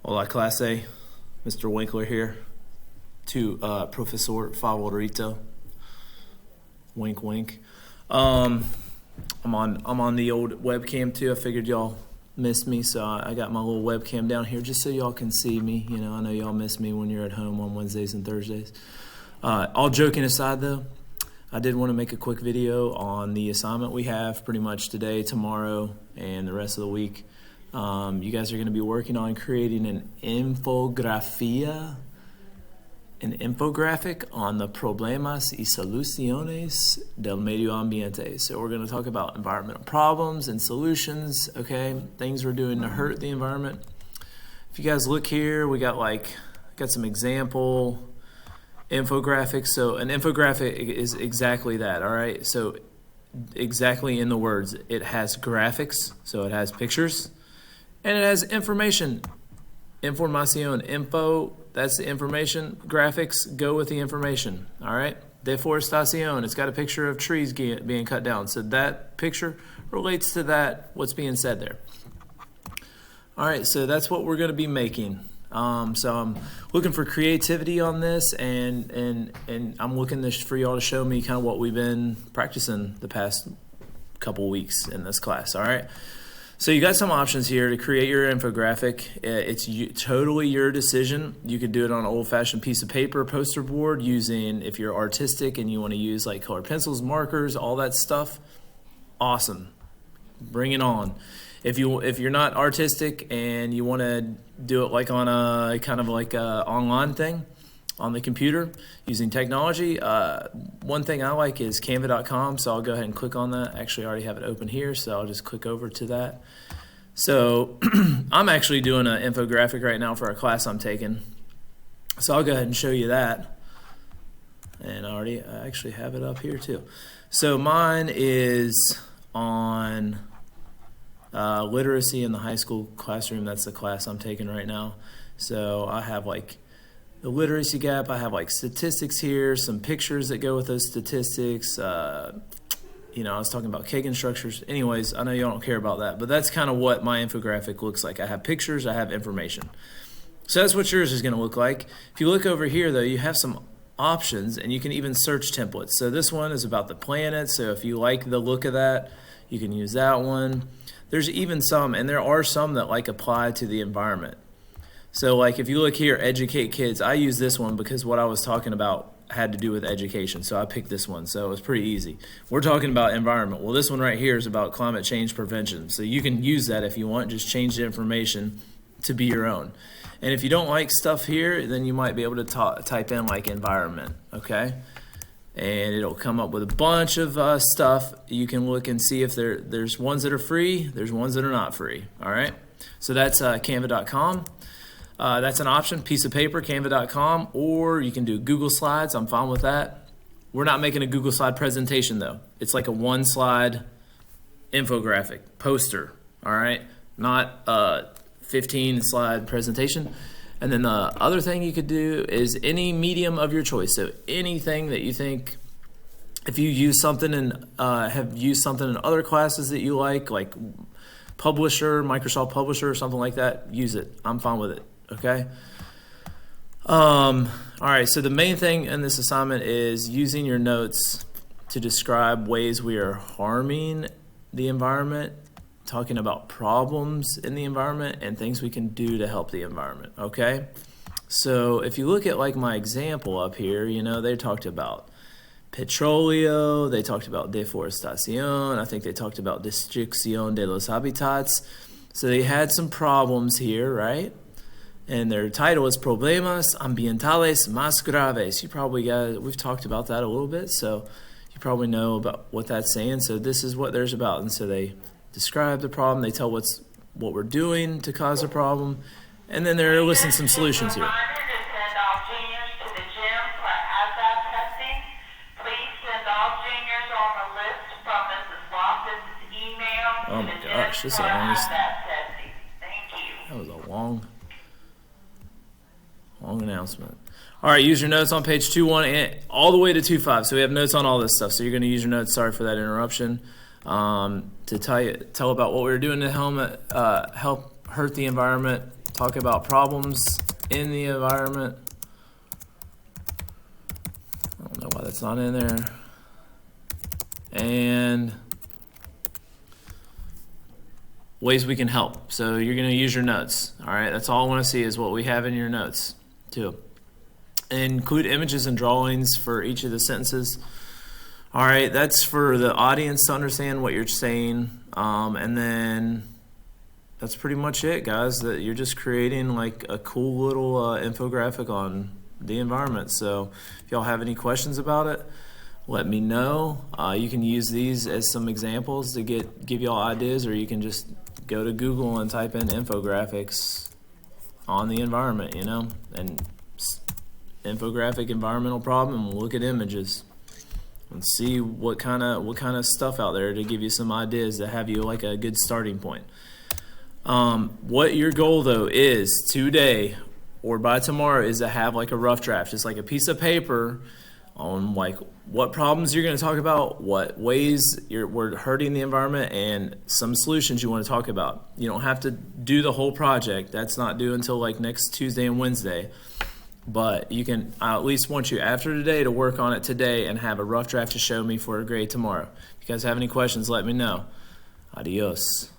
Hola clase, Mr. Winkler here to Professor Favorito. Wink, wink. I'm on the old webcam too. I figured y'all missed me, so I got my little webcam down here just so y'all can see me. You know, I know y'all miss me when you're at home on Wednesdays and Thursdays. All joking aside though, I did want to make a quick video on the assignment we have pretty much today, tomorrow, and the rest of the week. You guys are going to be working on creating an infographic on the problemas y soluciones del medio ambiente. So we're going to talk about environmental problems and solutions, okay? Things we're doing to hurt the environment. If you guys look here, we got some example infographics. So an infographic is exactly that, all right? So exactly in the words, it has graphics, so it has pictures. And it has information. Información, info, that's the information. Graphics go with the information, all right? Deforestación, it's got a picture of trees being cut down. So that picture relates to that, what's being said there. All right, so that's what we're gonna be making. So I'm looking for creativity on this, and I'm looking for y'all to show me kind of what we've been practicing the past couple weeks in this class, all right? So you got some options here to create your infographic. It's totally your decision. You could do it on an old-fashioned piece of paper, poster board, using, if you're artistic and you want to use like colored pencils, markers, all that stuff, awesome. Bring it on. If you're not artistic and you want to do it like on a kind of like a online thing on the computer using technology, one thing I like is Canva.com, so I'll go ahead and click on that. Actually, I already have it open here, so I'll just click over to that. So I'm actually doing an infographic right now for a class I'm taking, so I'll go ahead and show you that. And I actually have it up here too. So mine is on literacy in the high school classroom. That's the class I'm taking right now. So I have like the literacy gap, I have like statistics here, some pictures that go with those statistics. You know, I was talking about Kagan structures. Anyways, I know y'all don't care about that, but that's kind of what my infographic looks like. I have pictures, I have information. So that's what yours is going to look like. If you look over here, though, you have some options, and you can even search templates. So this one is about the planet, so if you like the look of that, you can use that one. There's even some, and there are some that like apply to the environment. So like if you look here, educate kids, I use this one because what I was talking about had to do with education. So I picked this one, so it was pretty easy. We're talking about environment. Well, this one right here is about climate change prevention. So you can use that if you want, just change the information to be your own. And if you don't like stuff here, then you might be able to type in like environment, okay? And it'll come up with a bunch of stuff. You can look and see if there's ones that are free, there's ones that are not free, all right? So that's Canva.com. That's an option, piece of paper, Canva.com, or you can do Google Slides. I'm fine with that. We're not making a Google Slide presentation though. It's like a one slide infographic, poster, all right? Not a 15 slide presentation. And then the other thing you could do is any medium of your choice. So anything that you think, if you use something and have used something in other classes that you like Publisher, Microsoft Publisher or something like that, use it. I'm fine with it. Okay. All right. So the main thing in this assignment is using your notes to describe ways we are harming the environment, talking about problems in the environment and things we can do to help the environment. Okay. So if you look at like my example up here, you know, they talked about petróleo, they talked about deforestación, I think they talked about destrucción de los hábitats. So they had some problems here, right? And their title is Problemas Ambientales Más Graves. You probably we've talked about that a little bit, so you probably know about what that's saying. So this is what there's about. And so they describe the problem, they tell what we're doing to cause the problem, and then they're listing some solutions here. Oh my gosh, this is the longest. That was a long announcement. All right, use your notes on page 2.1 and all the way to 2.5. So we have notes on all this stuff. So you're going to use your notes. Sorry for that interruption. To tell about what we were doing to help hurt the environment, talk about problems in the environment. I don't know why that's not in there. And ways we can help. So you're going to use your notes. All right, that's all I want to see is what we have in your notes too. Include images and drawings for each of the sentences. All right, that's for the audience to understand what you're saying. And then that's pretty much it, guys. That you're just creating like a cool little infographic on the environment. So if y'all have any questions about it, let me know. You can use these as some examples to give y'all ideas, or you can just go to Google and type in infographics on the environment, you know, and infographic environmental problem, and look at images and see what kind of stuff out there to give you some ideas to have you like a good starting point. What your goal though is today or by tomorrow is to have like a rough draft, just like a piece of paper on like what problems you're going to talk about, what ways we're hurting the environment, and some solutions you want to talk about. You don't have to do the whole project. That's not due until like next Tuesday and Wednesday. But you can, I at least want you after today to work on it today and have a rough draft to show me for a grade tomorrow. If you guys have any questions, let me know. Adios.